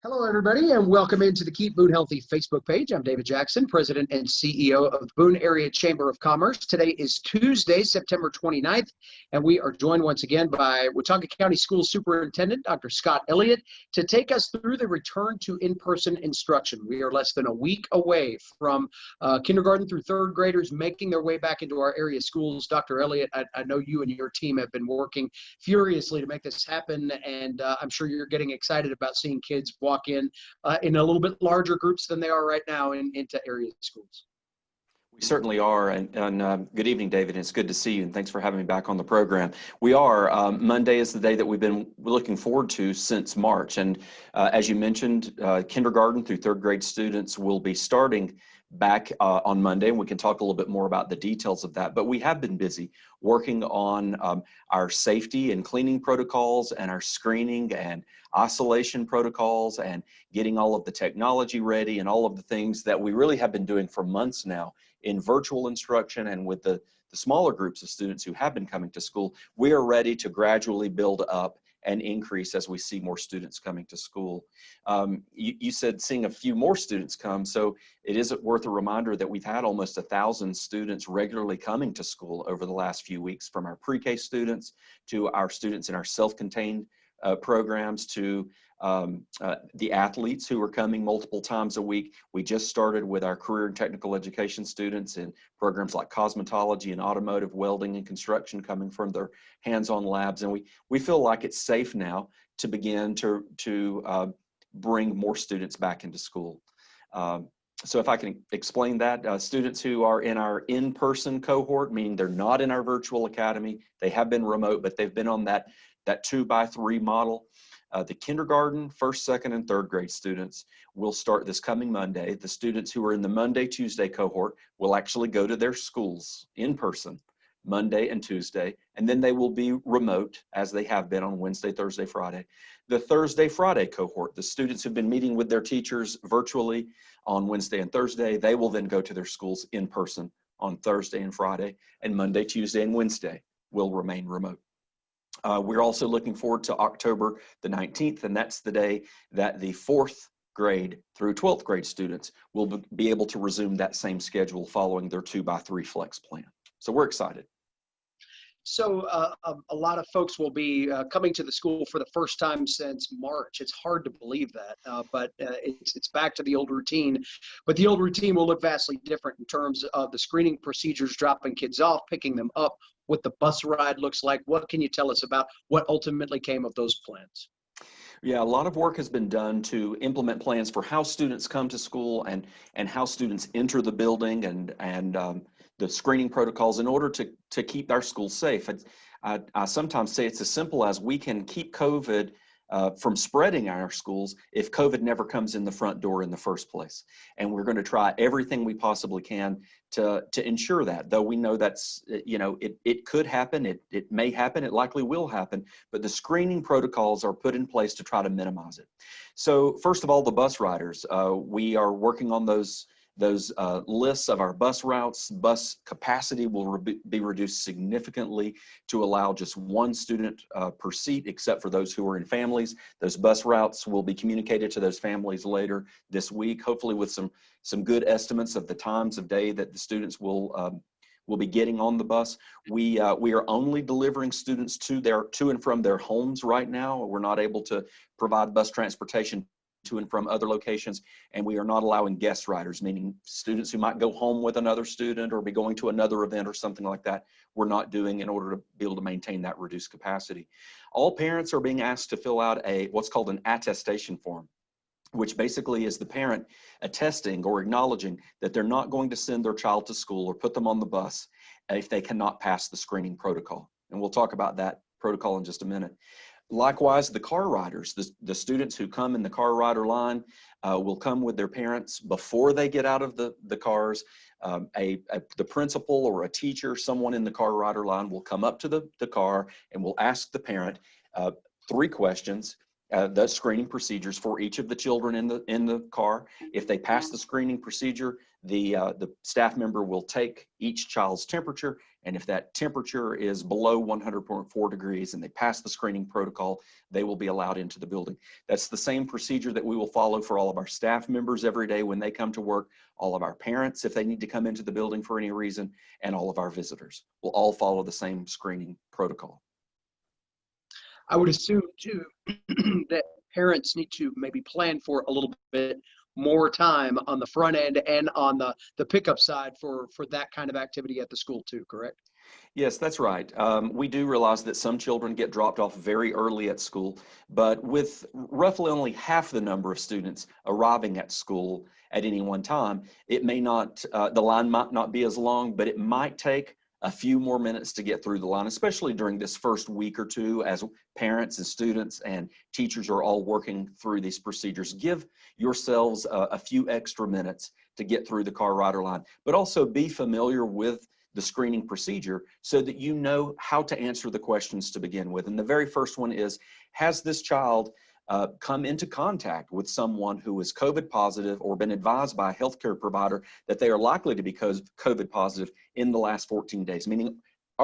Hello, everybody, and welcome into the Keep Boone Healthy Facebook page. I'm David Jackson, President and CEO of the Boone Area Chamber of Commerce. Today is Tuesday, September 29th, and we are joined once again by Watauga County Schools Superintendent Dr. Scott Elliott to take us through the return to in-person instruction. We are less than a week away from kindergarten through third graders making their way back into our area schools. Dr. Elliott, I know you and your team have been working furiously to make this happen, and I'm sure you're getting excited about seeing kids walk in a little bit larger groups than they are right now into area schools. We certainly are, and good evening, David. It's good to see you, and thanks for having me back on the program. We are. Monday is the day that we've been looking forward to since March, and as you mentioned, kindergarten through third grade students will be starting back on Monday, and we can talk a little bit more about the details of that. But we have been busy working on our safety and cleaning protocols and our screening and isolation protocols and getting all of the technology ready and all of the things that we really have been doing for months now in virtual instruction. And with the smaller groups of students who have been coming to school, we are ready to gradually build up and increase as we see more students coming to school. You said seeing a few more students come, so it is worth a reminder that we've had almost 1,000 students regularly coming to school over the last few weeks, from our pre-K students to our students in our self-contained programs to the athletes who are coming multiple times a week. We just started with our career and technical education students in programs like cosmetology and automotive, welding and construction, coming from their hands-on labs. And we feel like it's safe now to begin to bring more students back into school. So if I can explain that, students who are in our in-person cohort, meaning they're not in our virtual academy, they have been remote, but they've been on that 2-by-3 model. The kindergarten, first, second, and third grade students will start this coming Monday. The students who are in the Monday, Tuesday cohort will actually go to their schools in person Monday and Tuesday, and then they will be remote as they have been on Wednesday, Thursday, Friday. The Thursday, Friday cohort, the students who've been meeting with their teachers virtually on Wednesday and Thursday, they will then go to their schools in person on Thursday and Friday, and Monday, Tuesday, and Wednesday will remain remote. We're also looking forward to October the 19th, and that's the day that the 4th grade through 12th grade students will be able to resume that same schedule following their 2-by-3 flex plan. So we're excited. So a lot of folks will be coming to the school for the first time since March. It's hard to believe that, but it's back to the old routine. But the old routine will look vastly different in terms of the screening procedures, dropping kids off, picking them up, what the bus ride looks like. What can you tell us about what ultimately came of those plans? Yeah, a lot of work has been done to implement plans for how students come to school and how students enter the building and the screening protocols in order to keep our schools safe. I sometimes say it's as simple as we can keep COVID from spreading in our schools if COVID never comes in the front door in the first place. And we're going to try everything we possibly can to ensure that, though we know that's, it could happen, it may happen, it likely will happen, but the screening protocols are put in place to try to minimize it. So first of all, the bus riders, we are working on those lists of our bus routes. Bus capacity will be reduced significantly to allow just one student per seat, except for those who are in families. Those bus routes will be communicated to those families later this week, hopefully with some good estimates of the times of day that the students will be getting on the bus. We are only delivering students to and from their homes right now. We're not able to provide bus transportation to and from other locations, and we are not allowing guest riders, meaning students who might go home with another student or be going to another event or something like that. We're not doing in order to be able to maintain that reduced capacity. All parents are being asked to fill out what's called an attestation form, which basically is the parent attesting or acknowledging that they're not going to send their child to school or put them on the bus if they cannot pass the screening protocol. And we'll talk about that protocol in just a minute. Likewise, the car riders, the students who come in the car rider line will come with their parents before they get out of the cars. The principal or a teacher, someone in the car rider line will come up to the car and will ask the parent 3 questions. the screening procedures for each of the children in the car. If they pass the screening procedure, the staff member will take each child's temperature, and if that temperature is below 100.4 degrees and they pass the screening protocol, they will be allowed into the building. That's the same procedure that we will follow for all of our staff members every day when they come to work, all of our parents if they need to come into the building for any reason, and all of our visitors will all follow the same screening protocol. I would assume too that parents need to maybe plan for a little bit more time on the front end and on the pickup side for that kind of activity at the school too, correct? Yes, that's right. We do realize that some children get dropped off very early at school, but with roughly only half the number of students arriving at school at any one time, it may not, the line might not be as long, but it might take a few more minutes to get through the line, especially during this first week or two as parents and students and teachers are all working through these procedures. Give yourselves a few extra minutes to get through the car rider line, but also be familiar with the screening procedure so that you know how to answer the questions to begin with. And the very first one is, has this child come into contact with someone who is COVID positive or been advised by a healthcare provider that they are likely to be COVID positive in the last 14 days? Meaning,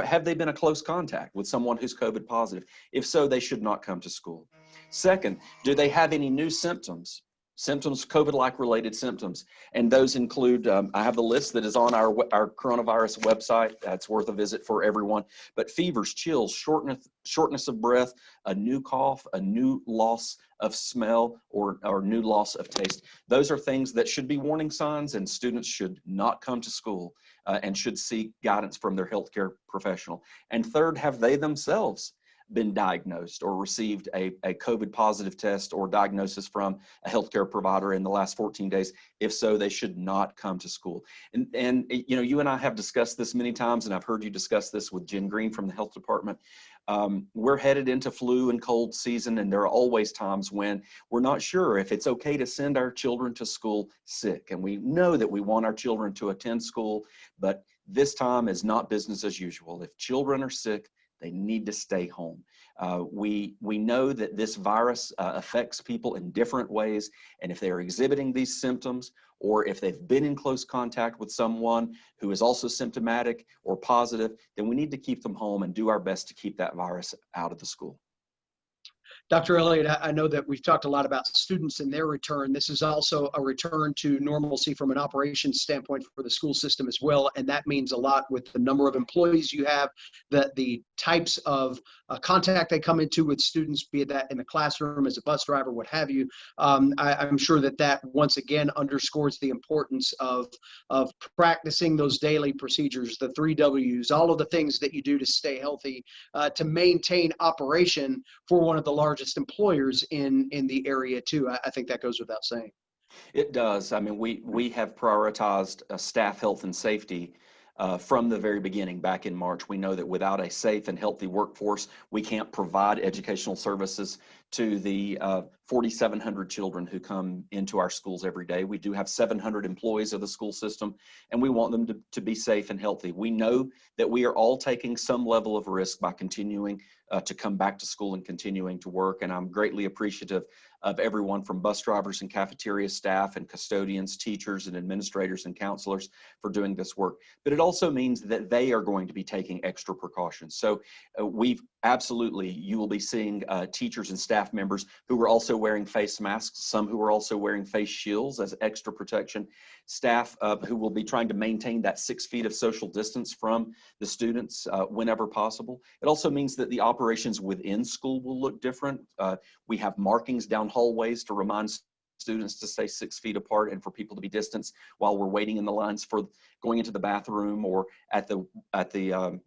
have they been a close contact with someone who's COVID positive? If so, they should not come to school. Second, do they have any new symptoms? COVID-like related symptoms. And those include, I have the list that is on our coronavirus website. That's worth a visit for everyone. But fevers, chills, shortness of breath, a new cough, a new loss of smell, or new loss of taste. Those are things that should be warning signs, and students should not come to school and should seek guidance from their healthcare professional. And third, have they themselves been diagnosed or received a COVID positive test or diagnosis from a healthcare provider in the last 14 days? If so, they should not come to school. And you know, you and I have discussed this many times, and I've heard you discuss this with Jen Green from the health department. We're headed into flu and cold season, and there are always times when we're not sure if it's okay to send our children to school sick. And we know that we want our children to attend school, but this time is not business as usual. If children are sick, they need to stay home. We know that this virus affects people in different ways, and if they are exhibiting these symptoms, or if they've been in close contact with someone who is also symptomatic or positive, then we need to keep them home and do our best to keep that virus out of the school. Dr. Elliott, I know that we've talked a lot about students and their return. This is also a return to normalcy from an operations standpoint for the school system as well, and that means a lot with the number of employees you have, the types of contact they come into with students, be it that in the classroom, as a bus driver, what have you. I'm sure that once again underscores the importance of practicing those daily procedures, the 3 W's, all of the things that you do to stay healthy, to maintain operation for one of the largest employers in the area too. I think that goes without saying. It does. I mean, we have prioritized staff health and safety from the very beginning back in March. We know that without a safe and healthy workforce, we can't provide educational services to the 4,700 children who come into our schools every day. We do have 700 employees of the school system, and we want them to be safe and healthy. We know that we are all taking some level of risk by continuing to come back to school and continuing to work, and I'm greatly appreciative of everyone from bus drivers and cafeteria staff and custodians, teachers and administrators and counselors for doing this work. But it also means that they are going to be taking extra precautions. So you will be seeing teachers and staff members who are also wearing face masks, some who are also wearing face shields as extra protection, staff who will be trying to maintain that 6 feet of social distance from the students whenever possible. It also means that the operations within school will look different. We have markings down hallways to remind students to stay 6 feet apart and for people to be distanced while we're waiting in the lines for going into the bathroom or at the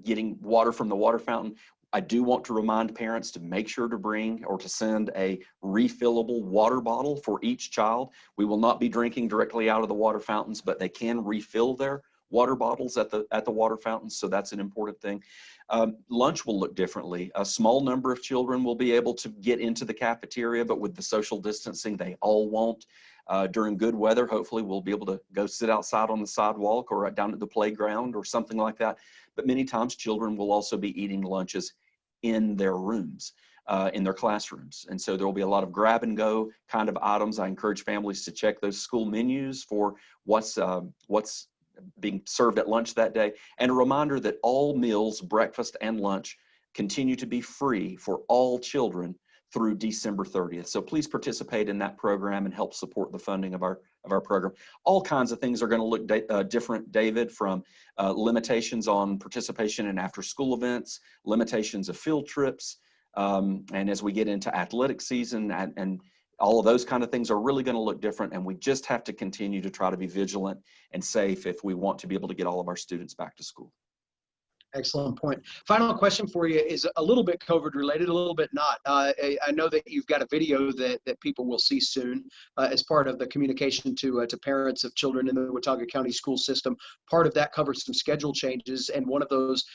getting water from the water fountain. I do want to remind parents to make sure to bring or to send a refillable water bottle for each child. We will not be drinking directly out of the water fountains, but they can refill their water bottles at the water fountains, so that's an important thing. Lunch will look differently. A small number of children will be able to get into the cafeteria, but with the social distancing, they all won't. During good weather, hopefully we'll be able to go sit outside on the sidewalk or down at the playground or something like that. But many times children will also be eating lunches in their rooms. in their classrooms. And so there will be a lot of grab and go kind of items. I encourage families to check those school menus for what's being served at lunch that day. And a reminder that all meals, breakfast and lunch, continue to be free for all children through December 30th. So please participate in that program and help support the funding of our program. All kinds of things are going to look different, David, from limitations on participation in after-school events, limitations of field trips, and as we get into athletic season and all of those kind of things are really going to look different, and we just have to continue to try to be vigilant and safe if we want to be able to get all of our students back to school. Excellent point. Final question for you is a little bit COVID related, a little bit not. I know that you've got a video that people will see soon as part of the communication to parents of children in the Watauga County school system. Part of that covers some schedule changes, and one of those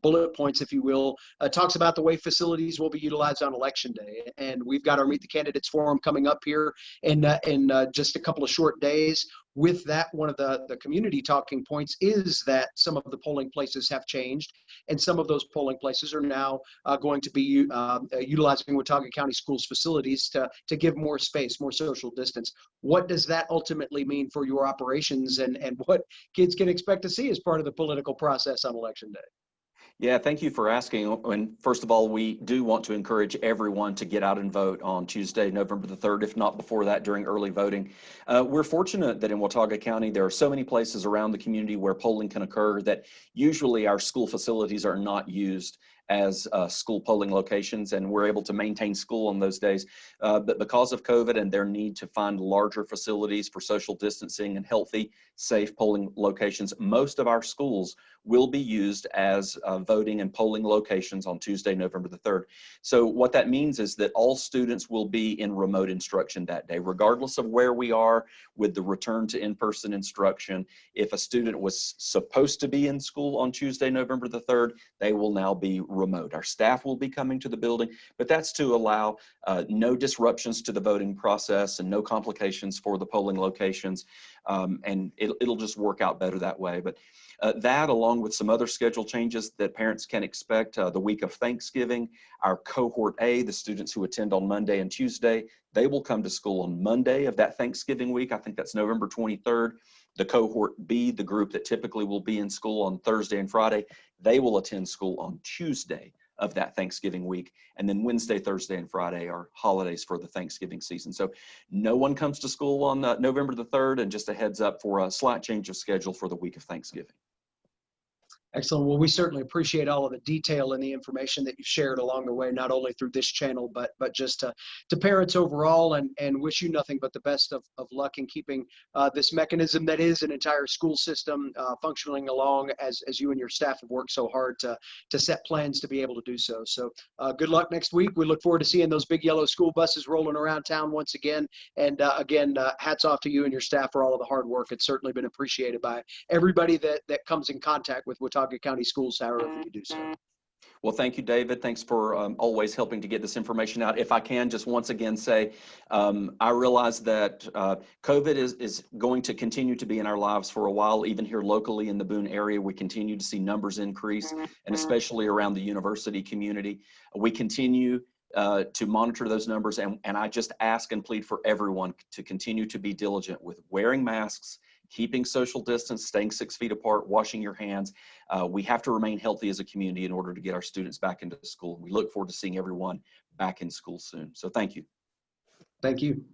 bullet points, if you will, talks about the way facilities will be utilized on Election Day. And we've got our Meet the Candidates Forum coming up here in just a couple of short days. With that, one of the community talking points is that some of the polling places have changed, and some of those polling places are now going to be utilizing Watauga County Schools facilities to give more space, more social distance. What does that ultimately mean for your operations, and what kids can expect to see as part of the political process on Election Day? Yeah, thank you for asking. And first of all, we do want to encourage everyone to get out and vote on Tuesday, November the 3rd, if not before that, during early voting. We're fortunate that in Watauga County, there are so many places around the community where polling can occur that usually our school facilities are not used as school polling locations, and we're able to maintain school on those days. But because of COVID and their need to find larger facilities for social distancing and healthy, safe polling locations, most of our schools will be used as voting and polling locations on Tuesday, November the 3rd. So what that means is that all students will be in remote instruction that day, regardless of where we are with the return to in-person instruction. If a student was supposed to be in school on Tuesday, November the 3rd, they will now be remote. Our staff will be coming to the building, but that's to allow no disruptions to the voting process and no complications for the polling locations. And it'll just work out better that way. But that, along with some other schedule changes that parents can expect, the week of Thanksgiving, our cohort A, the students who attend on Monday and Tuesday, they will come to school on Monday of that Thanksgiving week. I think that's November 23rd. The cohort B, the group that typically will be in school on Thursday and Friday, they will attend school on Tuesday of that Thanksgiving week. And then Wednesday, Thursday, and Friday are holidays for the Thanksgiving season. So no one comes to school on November the 3rd, and just a heads up for a slight change of schedule for the week of Thanksgiving. Excellent. Well, we certainly appreciate all of the detail and the information that you've shared along the way, not only through this channel, but just to parents overall, and wish you nothing but the best of luck in keeping this mechanism that is an entire school system functioning along as you and your staff have worked so hard to set plans to be able to do so. So good luck next week. We look forward to seeing those big yellow school buses rolling around town once again. And again, hats off to you and your staff for all of the hard work. It's certainly been appreciated by everybody that comes in contact with Watauga County Schools, however you do so. Well, thank you, David. Thanks for always helping to get this information out. If I can just once again say, I realize that COVID is going to continue to be in our lives for a while. Even here locally in the Boone area, we continue to see numbers increase, and especially around the university community. We continue to monitor those numbers, and I just ask and plead for everyone to continue to be diligent with wearing masks, keeping social distance, staying 6 feet apart, washing your hands. We have to remain healthy as a community in order to get our students back into school. We look forward to seeing everyone back in school soon. So thank you. Thank you.